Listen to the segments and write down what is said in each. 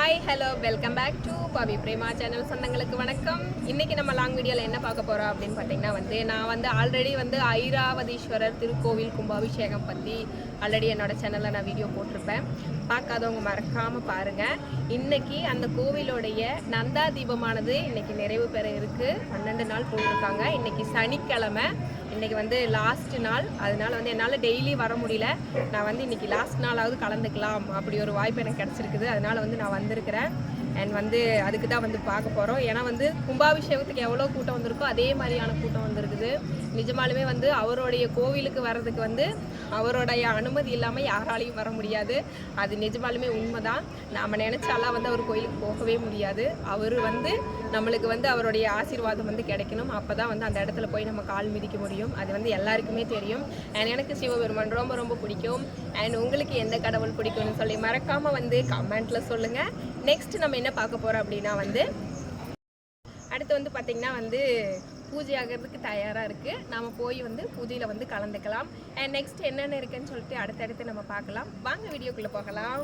Hi hello welcome back to Pavi Prema channel சொந்தங்களுக்கு வணக்கம். இன்றைக்கி நம்ம லாங் வீடியோவில் என்ன பார்க்க போகிறோம் அப்படின்னு பார்த்தீங்கன்னா நான் ஆல்ரெடி ஐராவதீஸ்வரர் திருக்கோவில் கும்பாபிஷேகம் பற்றி ஆல்ரெடி என்னோடய சேனலில் நான் வீடியோ போட்டிருப்பேன். பார்க்காதவங்க மறக்காமல் பாருங்கள். இன்றைக்கி அந்த கோவிலோடைய நந்தா தீபமானது இன்றைக்கி நிறைவு பெற இருக்குது. 12 நாள் போட்டிருக்காங்க. இன்றைக்கி சனிக்கிழமை, இன்றைக்கி லாஸ்ட் நாள். அதனால் என்னால் டெய்லி வர முடியல. நான் இன்றைக்கி லாஸ்ட் நாளாவது கலந்துக்கலாம் அப்படி ஒரு வாய்ப்பு எனக்கு கிடச்சிருக்குது. அதனால் நான் வந்திருக்கிறேன். அண்ட் அதுக்கு தான் பார்க்க போகிறோம். ஏன்னா கும்பாபிஷேகத்துக்கு எவ்வளோ கூட்டம் வந்திருக்கோ அதே மாதிரியான கூட்டம் வந்திருக்குது. நிஜமாலுமே அவருடைய கோவிலுக்கு வர்றதுக்கு அவருடைய அனுமதி இல்லாமல் யாராலையும் வர முடியாது. அது நிஜமாலுமே உண்மைதான். நாம் நினச்சாலாம் அவர் கோயிலுக்கு போகவே முடியாது. அவர் நம்மளுக்கு அவருடைய ஆசீர்வாதம் கிடைக்கணும். அப்போ தான் அந்த இடத்துல போய் நம்ம கால் மிதிக்க முடியும். அது எல்லாருக்குமே தெரியும். அண்ட் எனக்கு சிவபெருமான் ரொம்ப ரொம்ப பிடிக்கும். அண்ட் உங்களுக்கு எந்த கடவுள் பிடிக்கும்னு சொல்லி மறக்காமல் கமெண்ட்டில் சொல்லுங்கள். நெக்ஸ்ட் நம்ம என்ன பார்க்க போகிறோம் அப்படின்னா அடுத்து பார்த்திங்கன்னா பூஜை ஆகிறதுக்கு தயாராக இருக்குது. நாம் போய் பூஜையில் கலந்துக்கலாம். அண்ட் நெக்ஸ்ட் என்னென்ன இருக்குன்னு சொல்லிட்டு அடுத்தடுத்து நம்ம பார்க்கலாம். வாங்க வீடியோக்குள்ளே போகலாம்.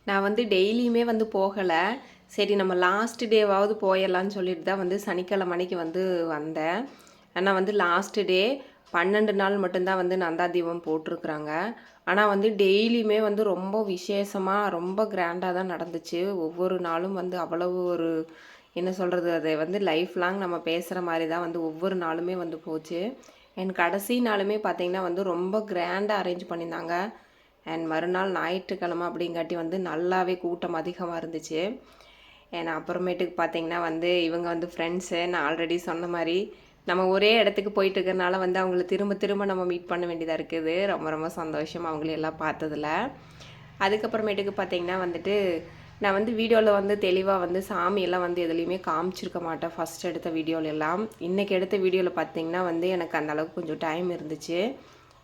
நான் டெய்லியுமே போகலை. சரி நம்ம லாஸ்ட் டேவாவது போயிடலான்னு சொல்லிட்டு தான் சனிக்கிழமை அன்னைக்கு வந்தேன். ஆனால் லாஸ்ட் டே 12 நாள் மட்டும்தான் நந்தா தீபம் போட்டிருக்குறாங்க. ஆனால் டெய்லியுமே ரொம்ப விசேஷமாக ரொம்ப கிராண்டாக தான் நடந்துச்சு. ஒவ்வொரு நாளும் அவ்வளவு ஒரு என்ன சொல்கிறது, அதை லைஃப் லாங் நம்ம பேசுகிற மாதிரி தான் ஒவ்வொரு நாளுமே போச்சு. அண்ட் கடைசி நாளுமே பார்த்திங்கன்னா ரொம்ப கிராண்டாக அரேஞ்ச் பண்ணியிருந்தாங்க. அண்ட் மறுநாள் ஞாயிற்றுக்கிழமை அப்படிங்காட்டி நல்லாவே கூட்டம் அதிகமாக இருந்துச்சு. அண்ட் அப்புறமேட்டுக்கு பார்த்திங்கன்னா இவங்க ஃப்ரெண்ட்ஸு, நான் ஆல்ரெடி சொன்ன மாதிரி நம்ம ஒரே இடத்துக்கு போயிட்டு இருக்கிறனால அவங்கள திரும்ப திரும்ப நம்ம மீட் பண்ண வேண்டியதாக இருக்குது. ரொம்ப ரொம்ப சந்தோஷம் அவங்களெல்லாம் பார்த்ததில். அதுக்கப்புறமேட்டுக்கு பார்த்திங்கன்னா நான் வீடியோவில் தெளிவாக சாமியெல்லாம் எதுலேயுமே காமிச்சிருக்க மாட்டேன் ஃபஸ்ட் எடுத்த வீடியோலெல்லாம். இன்றைக்கி எடுத்த வீடியோவில் பார்த்திங்கன்னா எனக்கு அந்தளவுக்கு கொஞ்சம் டைம் இருந்துச்சு.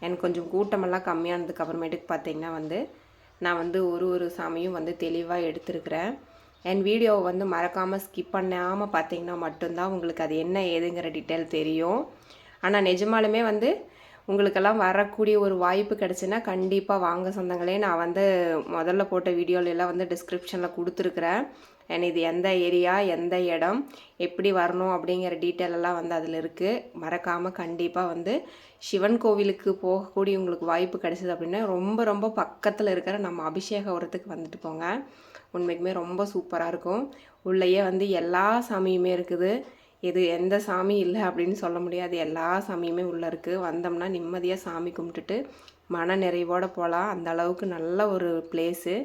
எனக்கு கொஞ்சம் கூட்டமெல்லாம் கம்மியானதுக்கு அப்புறமேட்டுக்கு பார்த்திங்கன்னா நான் ஒரு சாமியும் தெளிவாக எடுத்திருக்கிறேன். என் வீடியோவை மறக்காமல் ஸ்கிப் பண்ணாமல் பார்த்தீங்கன்னா மட்டும்தான் உங்களுக்கு அது என்ன ஏதுங்கிற டீட்டெயில் தெரியும். ஆனால் நிஜமாலுமே உங்களுக்கெல்லாம் வரக்கூடிய ஒரு வாய்ப்பு கிடச்சுன்னா கண்டிப்பாக வாங்க சொந்தங்களே. நான் முதல்ல போட்ட வீடியோலெல்லாம் டிஸ்கிரிப்ஷனில் கொடுத்துருக்குறேன். அண்ட் இது எந்த ஏரியா, எந்த இடம், எப்படி வரணும் அப்படிங்கிற டீட்டெயிலெல்லாம் அதில் இருக்குது. மறக்காமல் கண்டிப்பாக சிவன் கோவிலுக்கு போகக்கூடிய உங்களுக்கு வாய்ப்பு கிடைச்சிது அப்படின்னா ரொம்ப ரொம்ப பக்கத்தில் இருக்கிற நம்ம அபிஷேகபுரத்துக்கு வந்துட்டு போங்க. உண்மைக்குமே ரொம்ப சூப்பராக இருக்கும். உள்ளேயே எல்லா சாமியுமே இருக்குது. இது எந்த சாமி இல்லை அப்படின்னு சொல்ல முடியாது. எல்லா சாமியுமே உள்ளே இருக்குது. வந்தோம்னா நிம்மதியாக சாமி கும்பிட்டுட்டு மன நிறைவோடு போகலாம். அந்த அளவுக்கு நல்ல ஒரு பிளேஸு.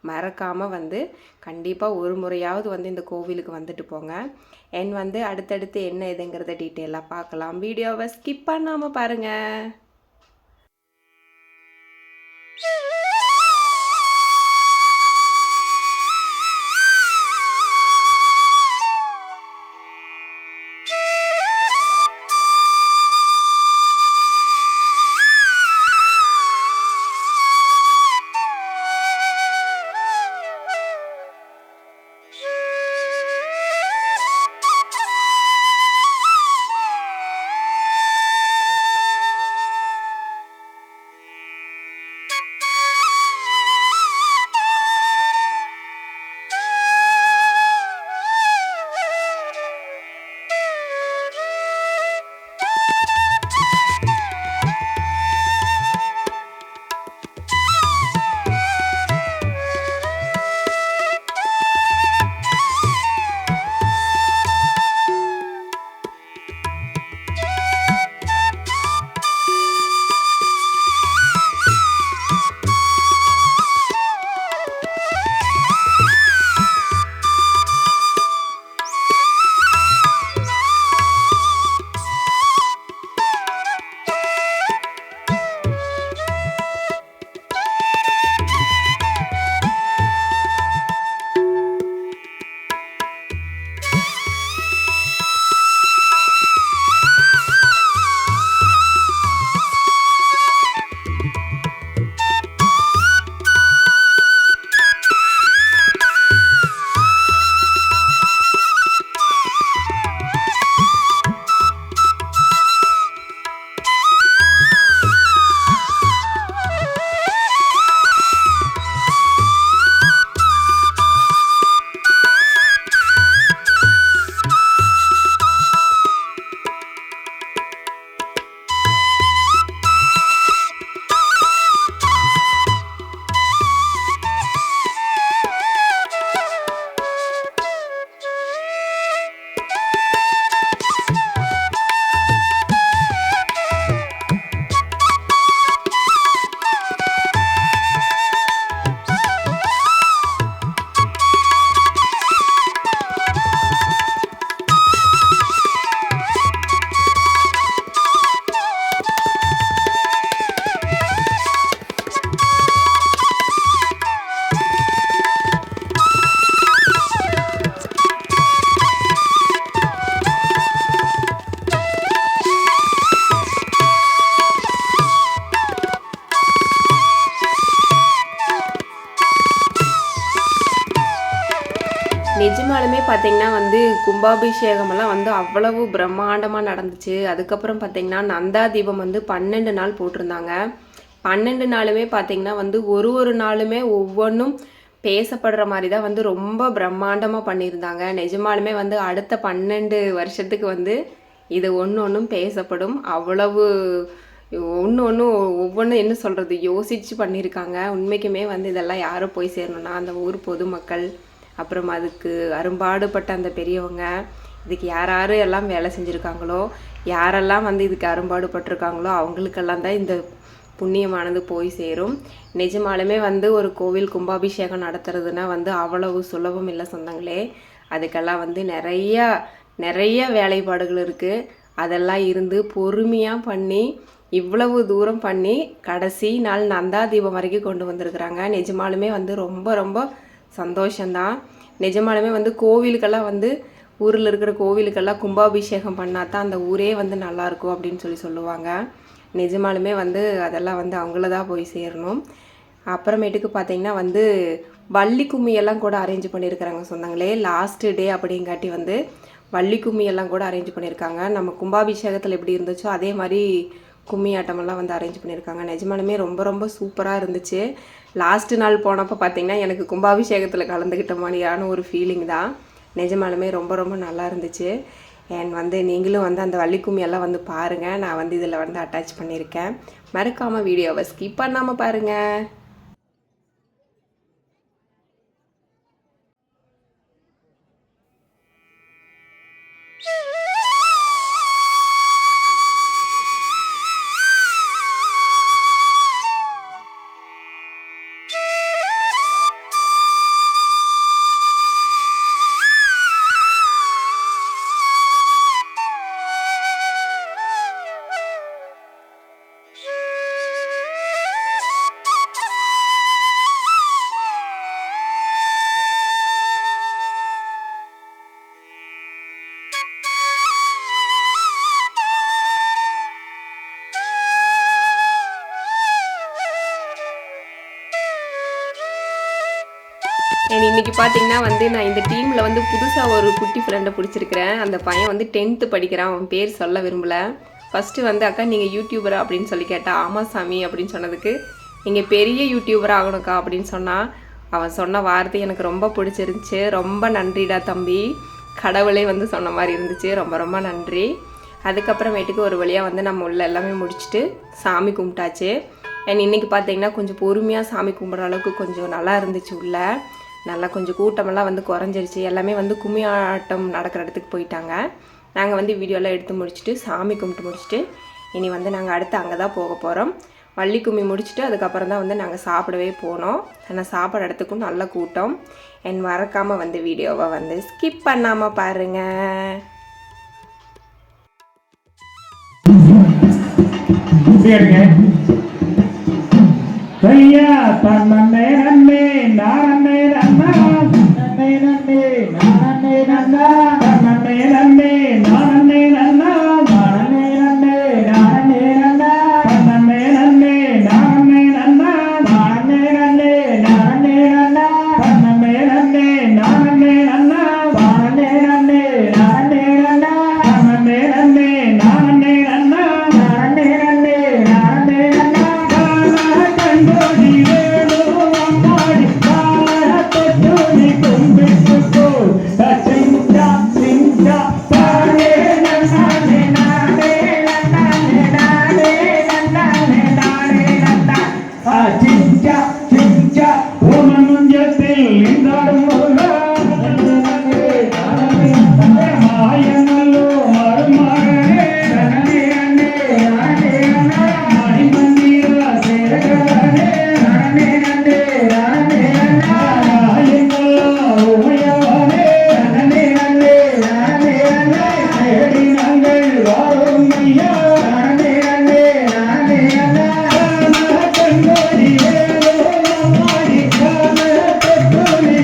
மறக்காமல் கண்டிப்பாக ஒரு முறையாவது இந்த கோவிலுக்கு வந்துட்டு போங்க. என் அடுத்தடுத்து என்ன இதுங்கிறத டீட்டெயிலாக பார்க்கலாம். வீடியோவை ஸ்கிப் பண்ணாமல் பாருங்கள். நிஜமாலுமே பார்த்தீங்கன்னா வந்து கும்பாபிஷேகமெல்லாம் வந்து அவ்வளவு பிரம்மாண்டமாக நடந்துச்சு. அதுக்கப்புறம் பார்த்தீங்கன்னா நந்தா தீபம் வந்து 12 நாள் போட்டிருந்தாங்க. 12 நாளுமே பார்த்தீங்கன்னா வந்து ஒரு நாளுமே ஒவ்வொன்றும் பேசப்படுற மாதிரி தான் வந்து ரொம்ப பிரம்மாண்டமாக பண்ணியிருந்தாங்க. நிஜமாலுமே வந்து அடுத்த 12 வருஷத்துக்கு வந்து இது ஒன்றும் பேசப்படும். அவ்வளவு ஒவ்வொன்றும் என்ன சொல்கிறது யோசித்து பண்ணியிருக்காங்க. உண்மைக்குமே வந்து இதெல்லாம் யாரும் போய் சேரணும்னா அந்த ஊர் பொதுமக்கள், அப்புறம் அதுக்கு அரும்பாடுபட்ட அந்த பெரியவங்க, இதுக்கு யார் எல்லாம் வேலை செஞ்சுருக்காங்களோ, யாரெல்லாம் வந்து இதுக்கு அரும்பாடுபட்டிருக்காங்களோ அவங்களுக்கெல்லாம் தான் இந்த புண்ணியமானது போய் சேரும். நிஜமாலுமே வந்து ஒரு கோவில் கும்பாபிஷேகம் நடத்துறதுன்னா வந்து அவ்வளவு சுலபம் இல்லை சொந்தங்களே. அதுக்கெல்லாம் வந்து நிறைய வேலைப்பாடுகள் இருக்குது. அதெல்லாம் இருந்து பொறுமையாக பண்ணி இவ்வளவு தூரம் பண்ணி கடைசி நாள் நந்தா தீபம் வரைக்கும் கொண்டு வந்திருக்கிறாங்க. நிஜமாலுமே வந்து ரொம்ப சந்தோஷந்தான். நிஜமாலுமே வந்து கோவிலுக்கெல்லாம் வந்து ஊரில் இருக்கிற கோவிலுக்கெல்லாம் கும்பாபிஷேகம் பண்ணால் தான் அந்த ஊரே வந்து நல்லாயிருக்கும் அப்படின்னு சொல்லுவாங்க. நிஜமாலுமே வந்து அதெல்லாம் வந்து அவங்கள தான் போய் சேரணும். அப்புறமேட்டுக்கு பார்த்திங்கன்னா வந்து வள்ளி கும்மியெல்லாம் கூட அரேஞ்ச் பண்ணியிருக்கிறாங்க சொந்தங்களே. லாஸ்ட்டு டே அப்படிங்காட்டி வந்து வள்ளி கும்மியெல்லாம் கூட அரேஞ்ச் பண்ணியிருக்காங்க. நம்ம கும்பாபிஷேகத்தில் எப்படி இருந்துச்சோ அதே மாதிரி கும்மி ஆட்டமெல்லாம் வந்து அரேஞ்ச் பண்ணியிருக்காங்க. நிஜமாலுமே ரொம்ப சூப்பராக இருந்துச்சு. லாஸ்ட்டு நாள் போனப்போ பார்த்திங்கன்னா எனக்கு கும்பாபிஷேகத்தில் கலந்துக்கிட்ட மாதிரியான ஒரு ஃபீலிங் தான். நிஜமாலுமே ரொம்ப நல்லா இருந்துச்சு. அண்ட் வந்து நீங்களும் வந்து அந்த வள்ளி கும்மியெல்லாம் வந்து பாருங்கள். நான் வந்து இதில் வந்து அட்டாச் பண்ணியிருக்கேன். மறக்காமல் வீடியோவை ஸ்கிப் பண்ணாமல் பாருங்கள். இன்றைக்கி பார்த்தீங்கன்னா வந்து நான் இந்த டீமில் வந்து புதுசாக ஒரு குட்டி ஃப்ரெண்டை பிடிச்சிருக்கிறேன். அந்த பையன் வந்து 10th படிக்கிறான். அவன் பேர் சொல்ல விரும்பலை. ஃபஸ்ட்டு வந்து அக்கா நீங்கள் யூடியூபரா அப்படின்னு சொல்லி கேட்டால் ஆமாம் சாமி அப்படின்னு சொன்னதுக்கு நீங்கள் பெரிய யூடியூபராக ஆகணுக்கா அப்படின்னு சொன்னான். அவன் சொன்ன வார்த்தை எனக்கு ரொம்ப பிடிச்சிருந்துச்சு. ரொம்ப நன்றிடா தம்பி, கடவுளே வந்து சொன்ன மாதிரி இருந்துச்சு. ரொம்ப நன்றி. அதுக்கப்புறமேட்டுக்கு ஒரு வழியாக வந்து நம்ம உள்ள எல்லாமே முடிச்சுட்டு சாமி கும்பிட்டாச்சு. அண்ட் இன்றைக்கி பார்த்தீங்கன்னா கொஞ்சம் பொறுமையாக சாமி கும்பிட்ற அளவுக்கு கொஞ்சம் நல்லா இருந்துச்சு. உள்ள நல்லா கொஞ்சம் கூட்டமெல்லாம் வந்து குறைஞ்சிருச்சு. எல்லாமே வந்து கும்மி ஆட்டம் நடக்கிற இடத்துக்கு போயிட்டாங்க. நாங்கள் வந்து வீடியோலாம் எடுத்து முடிச்சுட்டு சாமி கும்பிட்டு முடிச்சுட்டு இனி வந்து நாங்கள் அடுத்து அங்கே தான் போக போகிறோம். வள்ளி கும்மி முடிச்சுட்டு அதுக்கப்புறம் தான் வந்து நாங்கள் சாப்பிடவே போனோம். ஆனால் சாப்பிட்ற இடத்துக்கும் நல்ல கூட்டம். அண்ட் மறக்காமல் வந்து வீடியோவை வந்து ஸ்கிப் பண்ணாமல் பாருங்கள். ஐயா தன்னே நன்னே நானே நன்னா நன்னே நன்னே நானே நன்னா நன்னே நன்னே நானே நன்னா நானே நன்னே நானே நன்னா நன்னே நன்னே நானே நன்னா நானே நன்னே நானே நன்னா நன்னே நன்னே நானே நன்னா நானே நன்னே நானே நன்னா நன்னே நன்னே நானே நன்னா நானே நன்னே நானே நன்னா கண்டோடி வேணோ அம்மாடி காரத்தோடி கும்பிட்டுக்கோ சிங்கா சிங்கா பாரே நன்னானே நானே நன்னானே நானே நன்னானே நானே நன்னா சிங்கா சிங்கா ஓமனுஞ்சத்தில் இந்தாடும் மாயனல்லோ மருமகனே நன்னே நன்னே நானே நன்னா மணிமந்திரா சேரகனே நன்னே நன்னே நானே நன்னா மாயனல்லோ ஓயவனே நன்னே நன்னே நானே நன்னா தேடி நாங்கள் வாரும் ஐயா நன்னே நன்னே நானே நன்னா கண்ணோடி வேலோ மாடி காம தொட்டோடி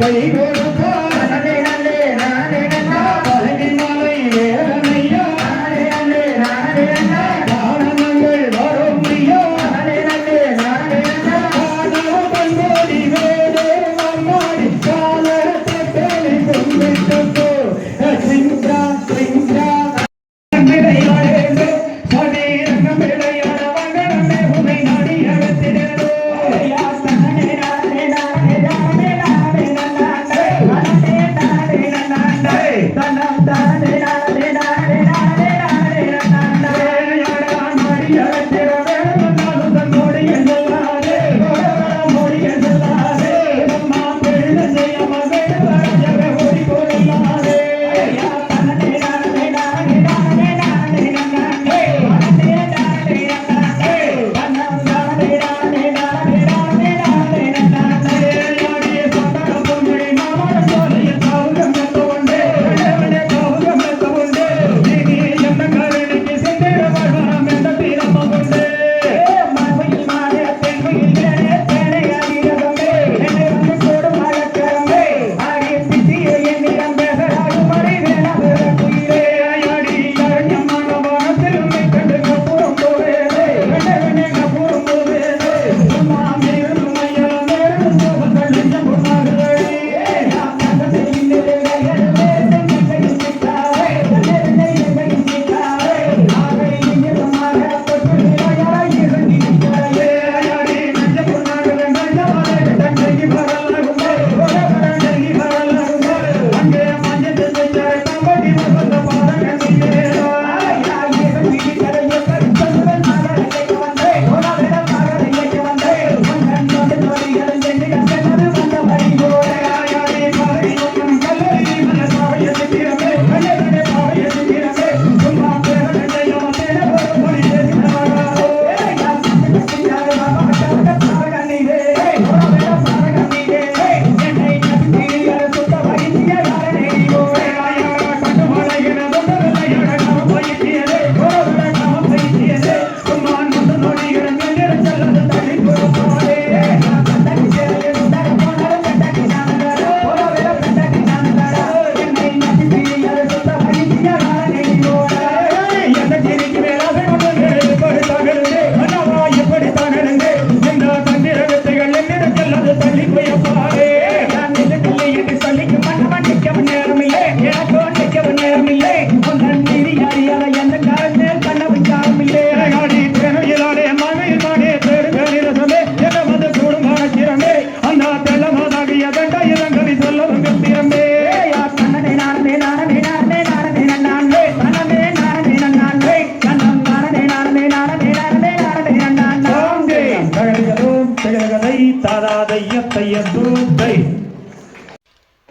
கை கொடுப்பா நன்னே நன்னே நானே நன்னா பழனி மலை வேலனையா நானே நன்னே நானே நன்னா காரணங்கள் வரும் ஐயா நானே நன்னே நானே நன்னா காணோ கண்மோடி வேடே மம்மாடி காலத்தை கேளி கும்பிட்டு சிங்கா சிங்கா விளையாடே சதீரங்கம் விளையாட வங்கடமே உமை நாடி அழைத்திடோ யா தன்னே நானே நானே நானே நானே நானே நானே நானே நானே தன்னம் தானே நானே நானே நானே நானே நானே யாரா மாடி அழைத்திடோ நானும் தன்னோடு என்றாரே மோடி என்றாரே அம்மா பெண்ணு செய்ய மகள் வரஜக ஓடி போனாரே யா தன்னே நானே நானே நானே நானே நானே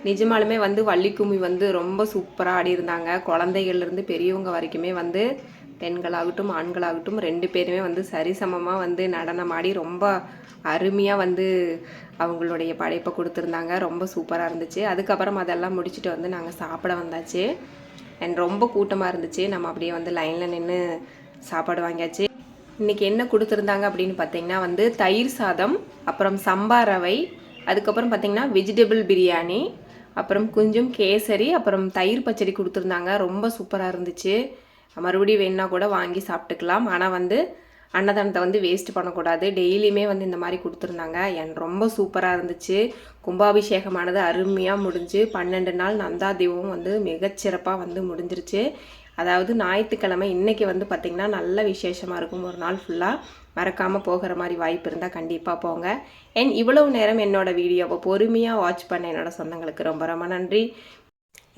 நிஜமாலுமே வந்து வள்ளிக்கும்மி வந்து ரொம்ப சூப்பராக ஆடி இருந்தாங்க. குழந்தைகள்லேருந்து பெரியவங்க வரைக்குமே வந்து பெண்களாகட்டும் ஆண்களாகட்டும் 2 பேருமே வந்து சரிசமமாக வந்து நடனம் ஆடி ரொம்ப அருமையாக வந்து அவங்களுடைய படைப்பை கொடுத்துருந்தாங்க. ரொம்ப சூப்பராக இருந்துச்சு. அதுக்கப்புறம் அதெல்லாம் முடிச்சுட்டு வந்து நாங்கள் சாப்பிட வந்தாச்சு. அண்ட் ரொம்ப கூட்டமாக இருந்துச்சு. நம்ம அப்படியே வந்து லைனில் நின்று சாப்பாடு வாங்கியாச்சு. இன்றைக்கி என்ன கொடுத்துருந்தாங்க அப்படின்னு பார்த்திங்கன்னா வந்து தயிர் சாதம், அப்புறம் சம்பா ரவை, அதுக்கப்புறம் பார்த்திங்கன்னா வெஜிடபிள் பிரியாணி, அப்புறம் கொஞ்சம் கேசரி, அப்புறம் தயிர் பச்சடி கொடுத்துருந்தாங்க. ரொம்ப சூப்பராக இருந்துச்சு. மறுபடியும் வேணுன்னா கூட வாங்கி சாப்பிட்டுக்கலாம். ஆனால் வந்து அன்னதானத்தை வந்து வேஸ்ட் பண்ணக்கூடாது. டெய்லியுமே வந்து இந்த மாதிரி கொடுத்துருந்தாங்க. எனக்கு ரொம்ப சூப்பராக இருந்துச்சு. கும்பாபிஷேகமானது அருமையாக முடிஞ்சு 12 நாள் நந்தாதீபம் வந்து மிகச்சிறப்பாக வந்து முடிஞ்சிருச்சு. அதாவது ஞாயிற்றுக்கிழமை இன்றைக்கி வந்து பார்த்திங்கன்னா நல்ல விசேஷமாக இருக்கும். ஒரு நாள் ஃபுல்லாக மறக்காமல் போகிற மாதிரி வாய்ப்பு இருந்தால் கண்டிப்பாக போங்க. அண்ட் இவ்வளவு நேரம் என்னோடய வீடியோவை பொறுமையாக வாட்ச் பண்ண என்னோடய சொந்தங்களுக்கு ரொம்ப ரொம்ப நன்றி.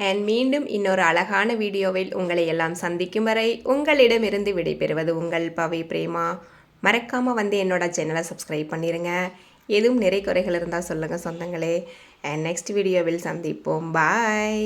அண்ட் மீண்டும் இன்னொரு அழகான வீடியோவில் உங்களை எல்லாம் சந்திக்கும் வரை உங்களிடமிருந்து விடைபெறுவது உங்கள் பவி பிரேமா. மறக்காமல் வந்து என்னோடய சேனலை சப்ஸ்கிரைப் பண்ணிடுங்க. எதுவும் நிறை குறைகள் இருந்தால் சொல்லுங்கள் சொந்தங்களே. அண்ட் நெக்ஸ்ட் வீடியோவில் சந்திப்போம். பாய்.